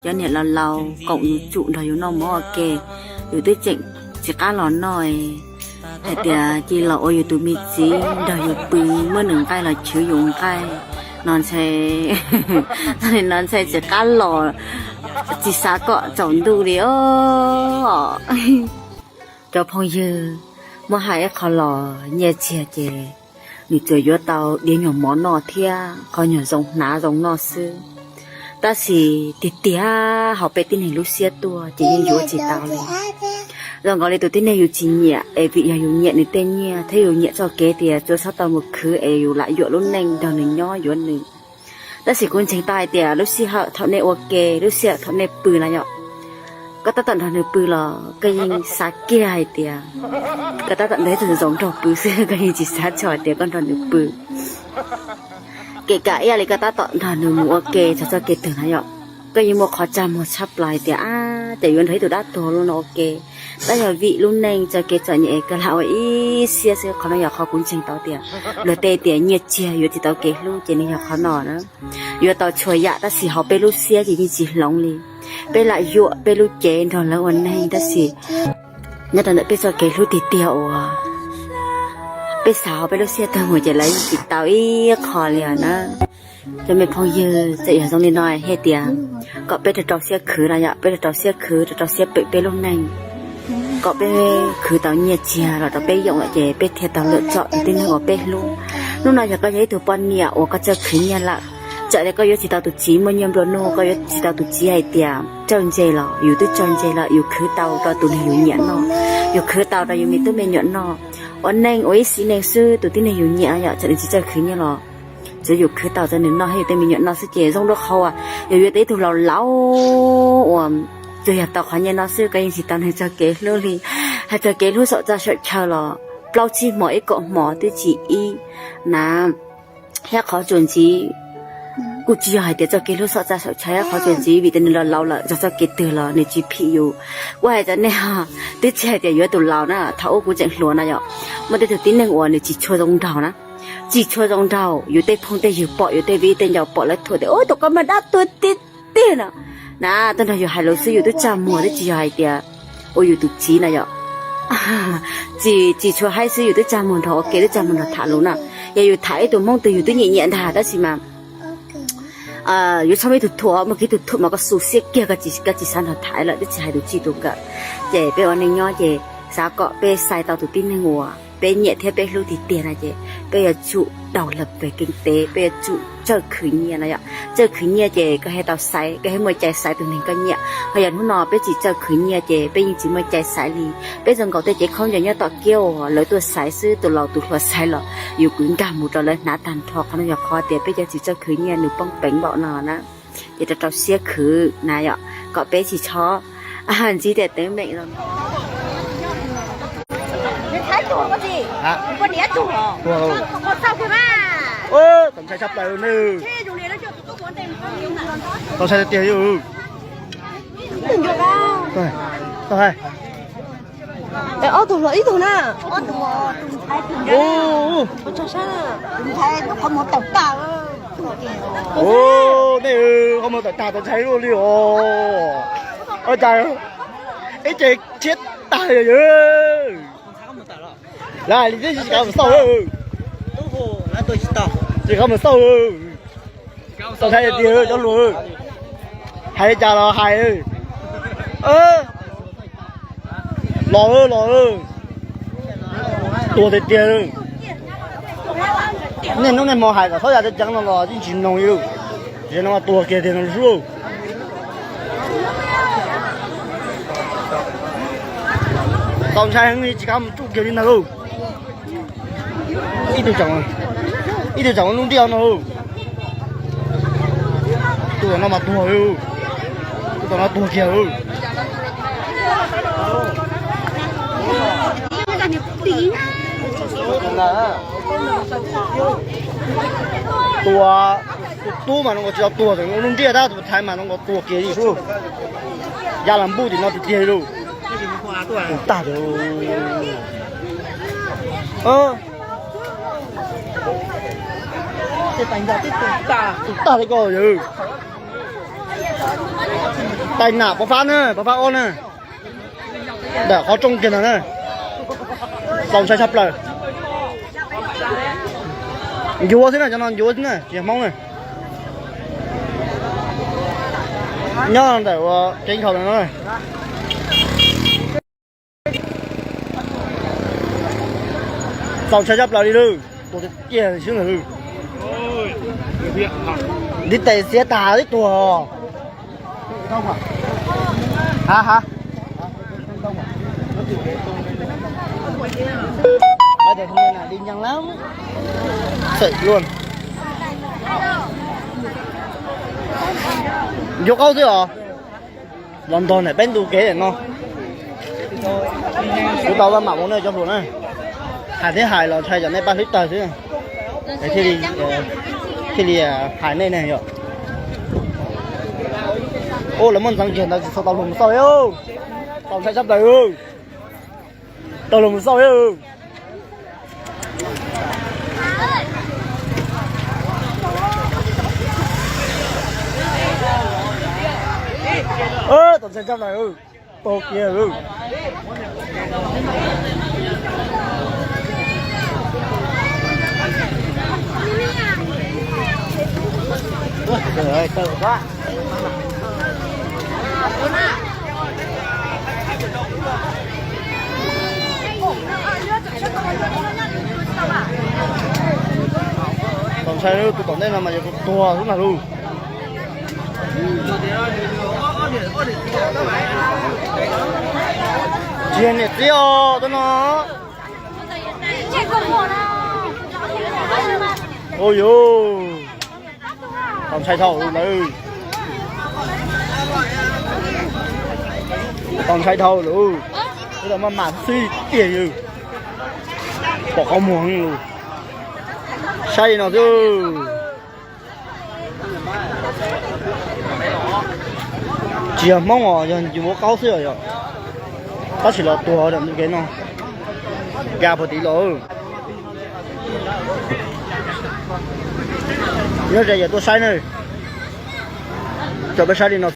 cho nên là lâu cộng yếu trụ đó yếu nó mò kề yếu tới chỉnh chỉ cá lón nồi hay thì chỉ là ôi yếu tụ mít gì đó yếu bự mới nướng cái là chứa dùng cái non xe nên non xe chỉ cá lò chỉ xả cọ trộn đủ đi cho phong dư mà hai khó lò nhẹ chè chè你做药到连用毛脑贴，可用种哪种脑丝？但是弟弟啊，后边啲人路些多，就用药知道嘞。然后你到啲人有经验，比要有热你啲热，睇有热做几啲，做啥到木区有来药路能到你nhỏ药你。但是คน情大啲，路些好头你 OK， 路些头你ปืน啦ก็ตัดตอนนี้ปืนละก็ยังสักเกี่ยเดียก็ตัดตอนนี้ถึงสองดอกปืนซึ่งก็ยังจีสักชอดเดียก็ตอนนี้ปืนเกะกะอะไรก็ตัดตอนนี้มัวเกะจะเกะถึงนะยอก็ยังมัวขอจำมัวชับลายเดียแต่ยันthấyตัวด้าตัวลุนโอเคแต่อย่าวิลุนเองจะเกะจะเนี่ยก็เราเสียเขาหน่อยเขาคุ้นชิงต่อเดียเหลือเตะเดียเนี่ยเจียอยู่ที่ตัวเกะลูกเจนี่เขาหน่อนะอยู่ตัวช่วยยะแต่สิเขาไปลูกเสียจริงจีหลงเลยไปละยั่วไปลูกเจนทอนแล้ววันนี้แต่สิเนี่ยตอนนี้ไปจะเกะลูกติดเดียวอ่ะไปสาวไปลูกเสียตัวหัวใจไหลติดเตาคอเลยนะจะไม่พอเยอะจะอย่างตรงนี้หน่อยเฮเดียก็ไปจะต่อเสียคืออะไรอ่ะไปจะต่อเสียคือจะต่อเสียไปลูกนั่งก็ไปคือตอนเงียบเชียเราจะไปยงอะไรไปเทียตอนเลือดเจาะที่นี่ก็ไปลูกน้อยอยากก็ยัยตัวปนเนี่ยว่าก็จะคืนเนี่ยละจะได้ก็ยกจิตเอาตัวจีมันยังโดนโน่ก็ยกจิตเอาตัวจีให้เตียจนเจละอยู่ตัวจนเจละอยู่คือเตาตัวนี้อยู่เหนียนเนาะอยู่คือเตาเราอยู่มีตัวเมียเหนียนเนาะวันนั้นโอ้ยสีแดงซื้อตัวที่นี่อยู่เหนียนอ่ะจะได้จิตจะคืนเนี่ยหรอจะอยู่คือเตาจะหนึ่งเนาะให้อยู่ตัวมีเหนียนเนาะสิเจส่งด้วยเขาอ่ะอยู่ตัวที่เราเล่าว่าจะอยากต่อขันเนี่ยเนาะซื้อก็ยังสิตามให้จะเกลือเลยให้จะเกลือสดจะสดเชลล์เปล่าจีหมออีกก็หมอตัวจีอีน้ำให้เขาจนจีกูจีหายเดี๋ยวจะเกลือสดจะสดใช้เขาจนจีวิตามินเราละจะเกลือละในจีพีอยู่ว่าจะเนี่ยตัวเจ้าเดี๋ยวอยู่ตัวเรานะถ้าโอ้กูจะหลวนะเนี่ยมันจะถึงหนึ่งวันในจีชัวตรงเท้านะจีชัวตรงเท้าอยู่แต่พงแต่อยู่ปออยู่แต่วิแต่ยาวปอแล้วถั่วแต่โอ้ตัวก็มาดับตัวติดนะนะตอนนั้นอยู่หายเราซื้ออยู่ตัวจำมัวตัวจีหายเดี๋ยวโอ้อยู่ตัวจีนะเนี่ยจีชัวให้ซื้ออยู่ตัวจำมัวเถอะเกตัวจำมัวเถอะถ่ายลงนะอย่าอยู่ถ่ายตัวมองตัวอยู่ตัวเหนียนถ่ายได้สิมาอยู่ชอบไม่ถูกถั่วเมื่อกี้ถูกถั่วมันก็สูเสียเกี่ยกับจีสันถ่ายแล้วได้ใจดูจีดูกันเจ๊ไปวันนี้ย้อนเจ๊สาวก็ไปใส่เตาตุ๋นตีนในหัวไปเหยียดเทียบไปรู้ที่เตียนะเจ๊ไปจุดาวหลับไปกินเตะไปจุเจอขืนเนี่ยนะจ๊ะเจอขืนเนี่ยเจ๊ก็ให้เตาใส่ก็ให้มวยใจใส่ตัวหนึ่งก็เนี่ยพยานหุ่นนอไปจีเจอขืนเนี่ยเจ๊ไปยิงจีมวยใจใส่ลีไปจนเก่าเตะเจ๊เขาอย่างเงี้ยต่อเกี้ยวเลยตัวใส่ซื้อตัวเราตัวหัวใส่หรออยู่กึ่งกลางหมดเลยหน้าตันทอเขาเนี่ยคอเตะไปจะจีเจอขืนเนี่ยหนูป้องเป่งเบาหนอนะเดี๋ยวจะเตาเสียขืนนะจ๊ะก็ไปจีช้ออาหารจีเด็ดเต็มเม็ดเลยthái chùa có gì? Có đĩa chùa. Có sao thế mà? Tầm sai sắp tới nữa. Thế dù liền nó chưa có muốn tìm con nhiều nào. Tao sai tiền chứ. Đừng được đâu. Thôi. Tụi ít tụi nè. Tụi thái tụi ra. Cho sao? Tụi thái nó không một tập tao. Này không một tập tao tao thấy luôn đi. Ôi trời ơi. Ấy chị chết tài rồi chứ. Lại đi chỉ có một sâu thôi. Là tôi chỉ tao. Chỉ có một sâu thôi. Tao thấy tiền cho luôn. Hay chả là hay. Lò ơi. Tua thì tiền. Nên nó này mò hay cả, thôi giờ chẳng là lò chính chính nông yêu. Chỉ nó tua kia thì nó rú. Còn sai hơn chỉ có một chút kiểu như nào đâu. Ít điều chẳng luôn đeo nào. Tua nó mà tua ư. Tua nó tua kia ư. Tua mà nó có chỉ tua rồi nó luôn đeo ra tụi thái mà nó có tua kia gì không. Gia làm bu thì nó bị kia đâu. Ta rồi. Thế thành ra tiếp tục ta thì coi chứ. tay nạp bỏ phát nữa bỏ phát ôn nữa để khó trông tiền nữa dòng xe sắp lại vua thế này cho nó vua thế này chỉ mong này nhớ để tranh khẩu này nó này dòng xe sắp lại đi đâu tôi tiền xuống rồi đi tẩy xe tà đấy tùa không à hả bây giờ hôm nay là đi nhanh lắm sậy luôn vô câu thế hả London này bên tù kế để nó chúng tao vào mạng này cho buồn này hải thế hải là thay cho này 3 lít tờ chứ để khi đi hải này này rồi ô là món răng chuyện là sao tao lùm sao yêu tao sẽ chấp đầy ư tao lùm sao yêu tao sẽ chấp đầy ư tô kia ư trời ơi tự quá còn sai nữa tôi tổng đây là mà tôi tua lúc nào luôn chuyện này tiêu tôi nó ôi yo còn sai thầu luôn đấy còn sai thầu luôn bây giờ mà màn suy tiền như bỏ không muốn luôn say nào chứ chỉ mong rồi chỉ muốn cao xưa rồi ta chỉ là tua được những cái nó gà một tí rồi nhớ giờ tôi say này cho bé say đi nó